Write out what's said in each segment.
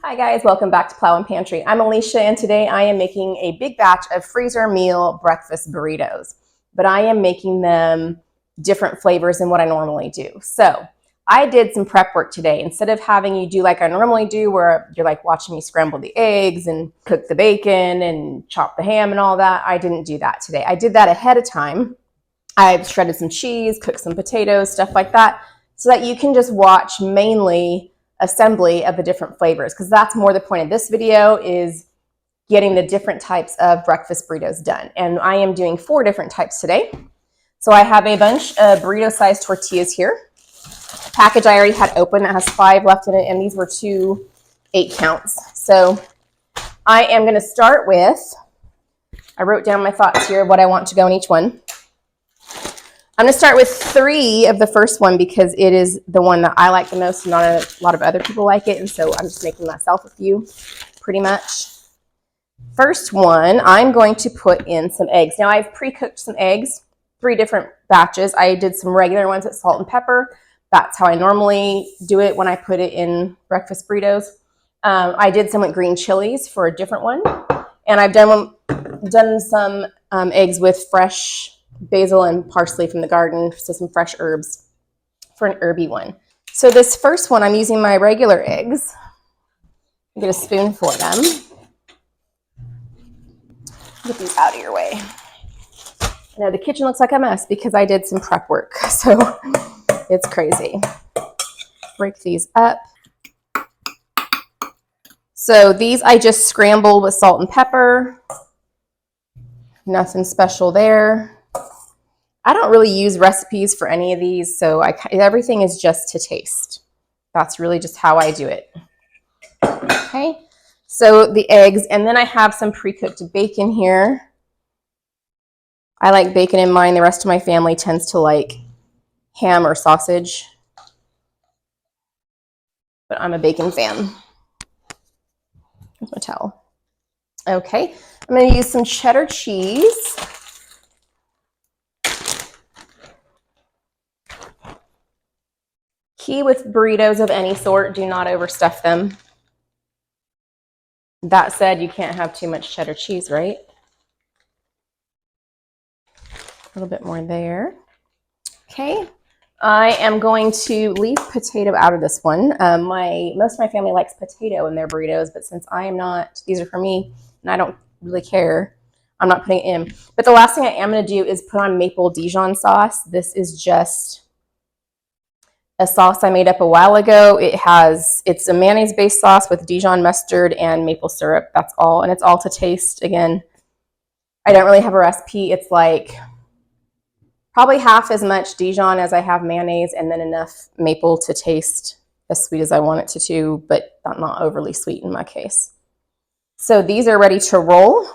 Hi guys, welcome back to Plow and Pantry. I'm Alicia and today I am making a big batch of freezer meal breakfast burritos, but I am making them different flavors than what I normally do. So I did some prep work today. Instead of having you do like I normally do where you're like watching me scramble the eggs and cook the bacon and chop the ham and all that, I didn't do that today. I did that ahead of time. I shredded some cheese, cooked some potatoes, stuff like that, so that you can just watch mainly assembly of the different flavors, because that's more the point of this video, is getting the different types of breakfast burritos done. And I am doing 4 different types today. So I have a bunch of burrito sized tortillas here. The package I already had open that has 5 left in it, and these were 2 8 counts. So I am going to start with, I wrote down my thoughts here of what I want to go in each one. I'm going to start with 3 of the first one because it is the one that I like the most and not a lot of other people like it. And so I'm just making myself a few pretty much. First one, I'm going to put in some eggs. Now I've pre-cooked some eggs, 3 different batches. I did some regular ones with salt and pepper. That's how I normally do it when I put it in breakfast burritos. I did some with green chilies for a different one. And I've done some eggs with fresh basil and parsley from the garden, so some fresh herbs for an herby one. So this first one, I'm using my regular eggs. Get a spoon for them. Get these out of your way. I know the kitchen looks like a mess because I did some prep work, so it's crazy. Break these up. So these I just scrambled with salt and pepper. Nothing special there. I don't really use recipes for any of these, so everything is just to taste. That's really just how I do it. Okay, so the eggs, and then I have some pre-cooked bacon here. I like bacon in mine. The rest of my family tends to like ham or sausage, but I'm a bacon fan. Here's my towel. Okay, I'm going to use some cheddar cheese. Key with burritos of any sort, do not overstuff them. That said, you can't have too much cheddar cheese, right? A little bit more there. Okay, I am going to leave potato out of this one. Most of my family likes potato in their burritos, but since I am not, these are for me, and I don't really care, I'm not putting it in. But the last thing I am going to do is put on maple Dijon sauce. This is just a sauce I made up a while ago. It's a mayonnaise-based sauce with Dijon mustard and maple syrup. That's all, and it's all to taste. Again, I don't really have a recipe. It's like probably half as much Dijon as I have mayonnaise, and then enough maple to taste as sweet as I want it to, but not overly sweet in my case. So these are ready to roll.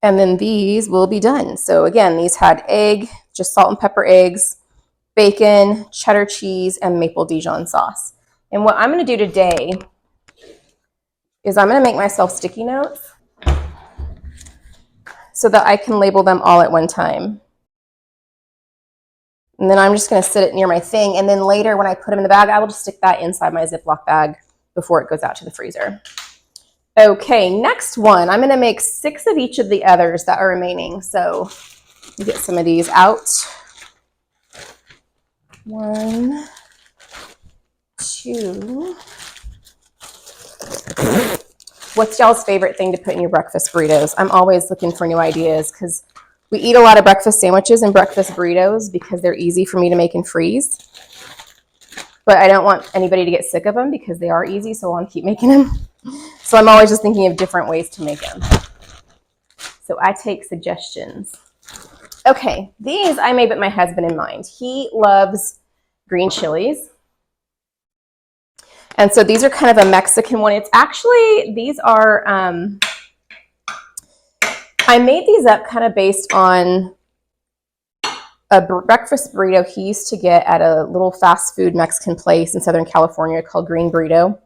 And then these will be done. So again, these had egg, just salt and pepper eggs, bacon, cheddar cheese, and maple Dijon sauce. And what I'm going to do today is I'm going to make myself sticky notes so that I can label them all at one time. And then I'm just going to sit it near my thing. And then later when I put them in the bag, I will just stick that inside my Ziploc bag before it goes out to the freezer. Okay, next one. I'm going to make 6 of each of the others that are remaining. So get some of these out. 1, 2. What's y'all's favorite thing to put in your breakfast burritos? I'm always looking for new ideas because we eat a lot of breakfast sandwiches and breakfast burritos because they're easy for me to make and freeze. But I don't want anybody to get sick of them because they are easy, so I want to keep making them. So I'm always just thinking of different ways to make them. So I take suggestions. Okay, these I made with my husband in mind. He loves green chilies. And so these are kind of a Mexican one. It's actually, these are, I made these up kind of based on a breakfast burrito he used to get at a little fast food Mexican place in Southern California called Green Burrito.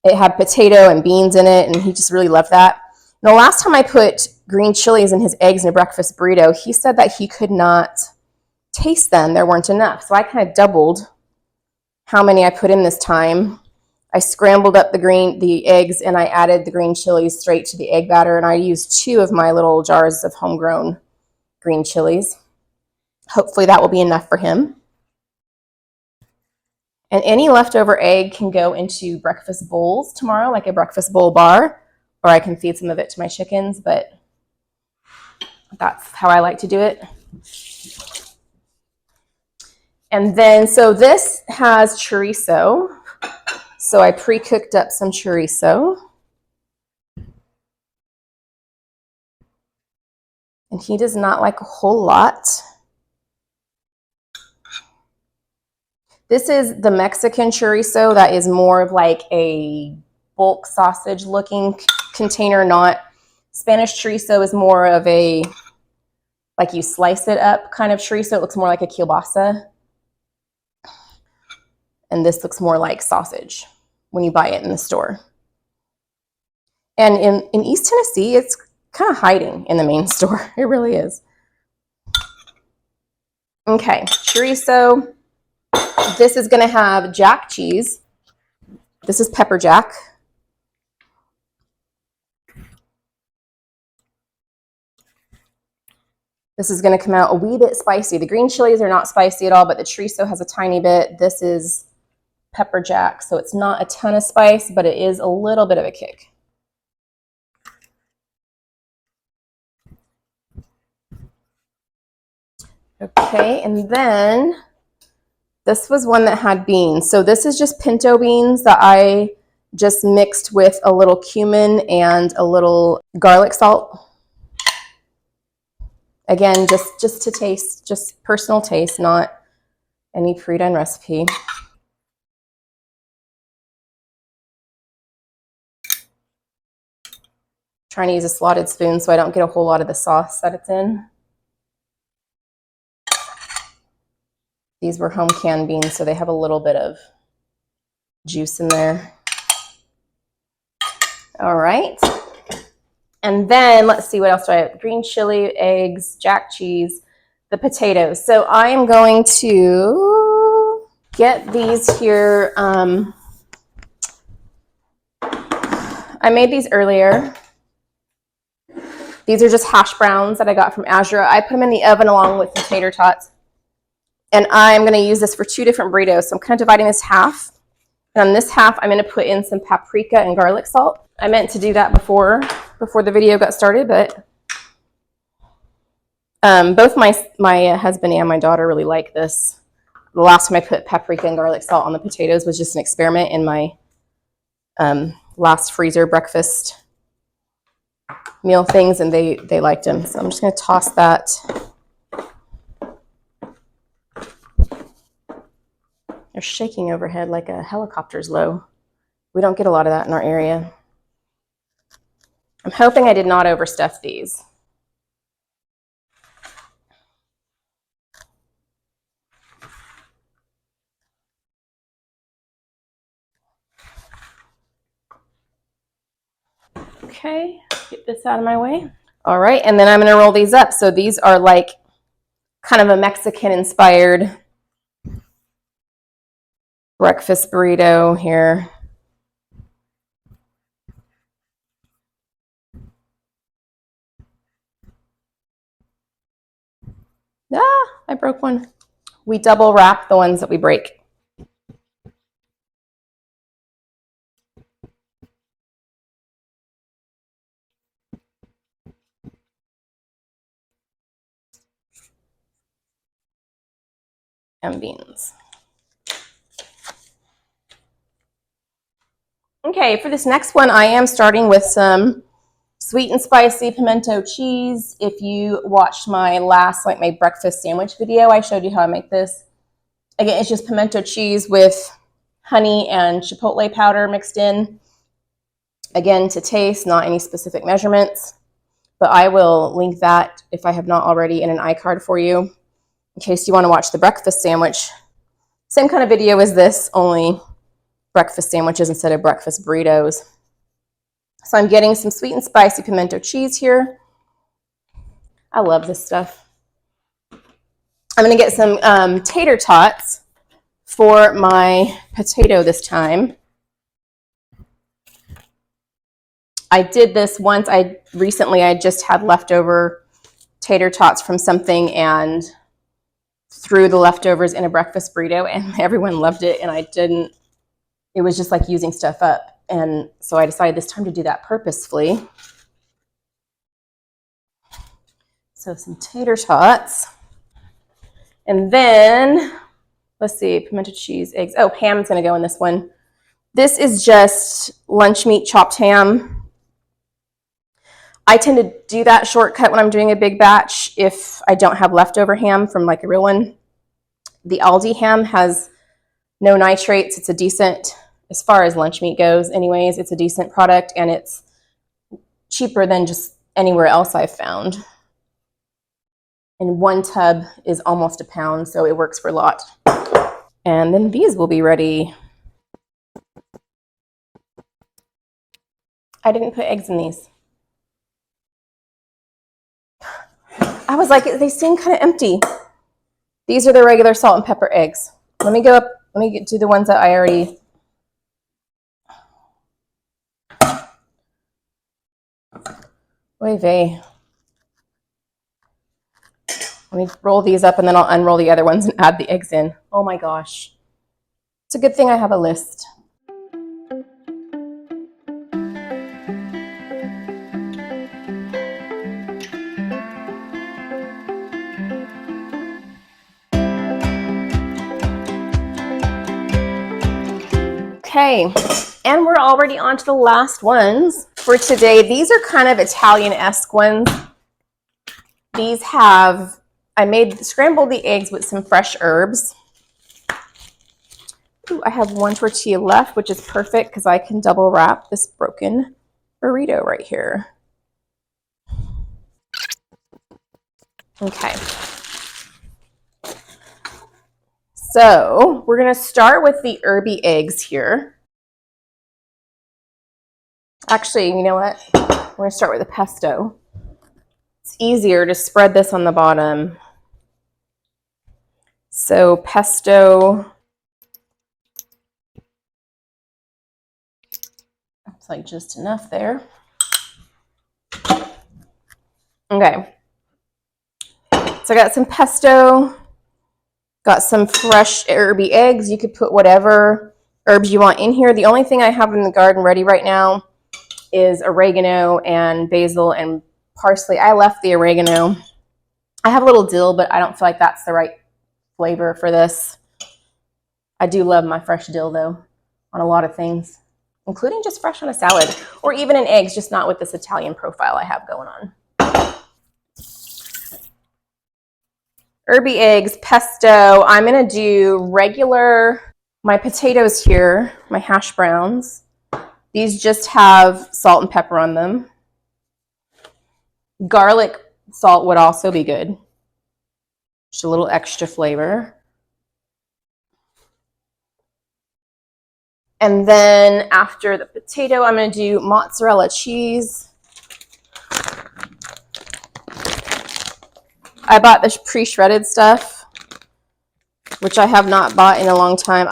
It had potato and beans in it, and he just really loved that. And the last time I put green chilies in his eggs in a breakfast burrito, he said that he could not taste them. There weren't enough. So I kind of doubled how many I put in this time. I scrambled up the eggs, and I added the green chilies straight to the egg batter, and I used 2 of my little jars of homegrown green chilies. Hopefully that will be enough for him. And any leftover egg can go into breakfast bowls tomorrow, like a breakfast bowl bar, or I can feed some of it to my chickens, but that's how I like to do it. And then, so this has chorizo. So I pre-cooked up some chorizo. And he does not like a whole lot. This is the Mexican chorizo that is more of like a bulk sausage looking container, not Spanish chorizo is more of a, like you slice it up kind of chorizo. It looks more like a kielbasa. And this looks more like sausage when you buy it in the store. And in East Tennessee, it's kind of hiding in the main store. It really is. Okay, chorizo. This is going to have jack cheese. This is pepper jack. This is going to come out a wee bit spicy. The green chilies are not spicy at all, but the chorizo has a tiny bit. This is pepper jack, so it's not a ton of spice, but it is a little bit of a kick. Okay, and then this was one that had beans. So this is just pinto beans that I just mixed with a little cumin and a little garlic salt. Again, just to taste, just personal taste, not any pre-done recipe. Trying to use a slotted spoon so I don't get a whole lot of the sauce that it's in. These were home canned beans, so they have a little bit of juice in there. All right. And then let's see, what else do I have? Green chili, eggs, jack cheese, the potatoes. So I am going to get these here. I made these earlier. These are just hash browns that I got from Azura. I put them in the oven along with the tater tots. And I'm going to use this for 2 different burritos. So I'm kind of dividing this half. And on this half, I'm going to put in some paprika and garlic salt. I meant to do that before the video got started, but both my husband and my daughter really like this. The last time I put paprika and garlic salt on the potatoes was just an experiment in my last freezer breakfast meal things, and they liked them. So I'm just going to toss that. They're shaking overhead like a helicopter's low. We don't get a lot of that in our area. I'm hoping I did not overstuff these. Okay, get this out of my way. All right, and then I'm going to roll these up. So these are like kind of a Mexican-inspired breakfast burrito here. Ah, I broke one. We double wrap the ones that we break. And beans. Okay, for this next one, I am starting with some sweet and spicy pimento cheese. If you watched my last, my breakfast sandwich video, I showed you how I make this. Again, it's just pimento cheese with honey and chipotle powder mixed in. Again, to taste, not any specific measurements, but I will link that if I have not already in an iCard for you in case you want to watch the breakfast sandwich. Same kind of video as this, only breakfast sandwiches instead of breakfast burritos. So I'm getting some sweet and spicy pimento cheese here. I love this stuff. I'm going to get some tater tots for my potato this time. I did this once. I just had leftover tater tots from something and threw the leftovers in a breakfast burrito, and everyone loved it, and I didn't. It was just like using stuff up, and so I decided this time to do that purposefully. So some tater tots, and then let's see, pimento cheese, eggs. Oh, ham's gonna go in this one. This is just lunch meat chopped ham. I tend to do that shortcut when I'm doing a big batch if I don't have leftover ham from like a real one. The Aldi ham has no nitrates. It's a decent, as far as lunch meat goes anyways, it's a decent product, and it's cheaper than just anywhere else I've found. And one tub is almost a pound, so it works for a lot. And then these will be ready. I didn't put eggs in these. I was like, they seem kind of empty. These are the regular salt and pepper eggs. Let me go up, let me do the ones that I already. Oy vey. Let me roll these up and then I'll unroll the other ones and add the eggs in. Oh my gosh. It's a good thing I have a list. Okay, and we're already on to the last ones for today. These are kind of Italian-esque ones. These have, I scrambled the eggs with some fresh herbs. Ooh, I have one tortilla left, which is perfect because I can double wrap this broken burrito right here. Okay. So we're going to start with the herby eggs here. Actually, you know what? We're going to start with the pesto. It's easier to spread this on the bottom. So pesto, it's like just enough there. Okay. So I got some pesto. Got some fresh herby eggs. You could put whatever herbs you want in here. The only thing I have in the garden ready right now is oregano and basil and parsley. I left the oregano. I have a little dill, but I don't feel like that's the right flavor for this. I do love my fresh dill though on a lot of things, including just fresh on a salad or even in eggs, just not with this Italian profile I have going on. Herby eggs, pesto. I'm going to do regular, my potatoes here, my hash browns. These just have salt and pepper on them. Garlic salt would also be good. Just a little extra flavor. And then after the potato, I'm going to do mozzarella cheese. I bought this pre-shredded stuff, which I have not bought in a long time.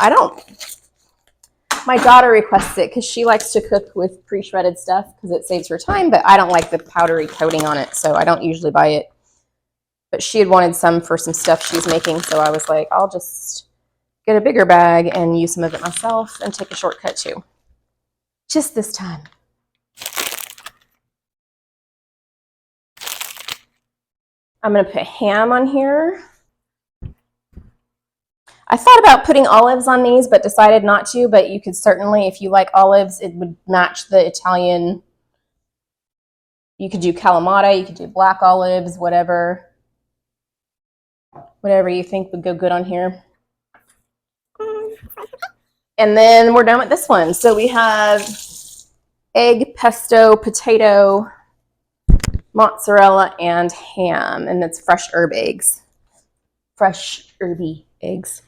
My daughter requests it because she likes to cook with pre-shredded stuff because it saves her time, but I don't like the powdery coating on it, so I don't usually buy it. But she had wanted some for some stuff she's making, so I was like, I'll just get a bigger bag and use some of it myself and take a shortcut too. Just this time. I'm going to put ham on here. I thought about putting olives on these, but decided not to, but you could certainly, if you like olives, it would match the Italian. You could do Kalamata, you could do black olives, whatever you think would go good on here. And then we're done with this one. So we have egg, pesto, potato, mozzarella, and ham, and it's fresh herb eggs. Fresh herby eggs.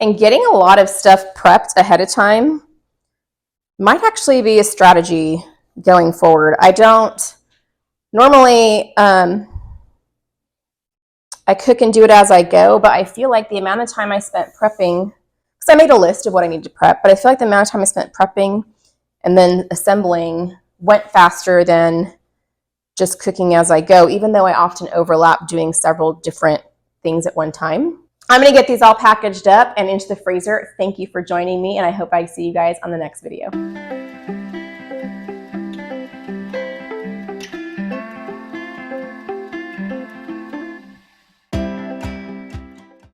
And getting a lot of stuff prepped ahead of time might actually be a strategy going forward. Not Normally, I cook and do it as I go, but I feel like the amount of time I spent prepping, because I made a list of what I need to prep, but I feel like the amount of time I spent prepping and then assembling went faster than just cooking as I go, even though I often overlap doing several different things at one time. I'm going to get these all packaged up and into the freezer. Thank you for joining me, and I hope I see you guys on the next video.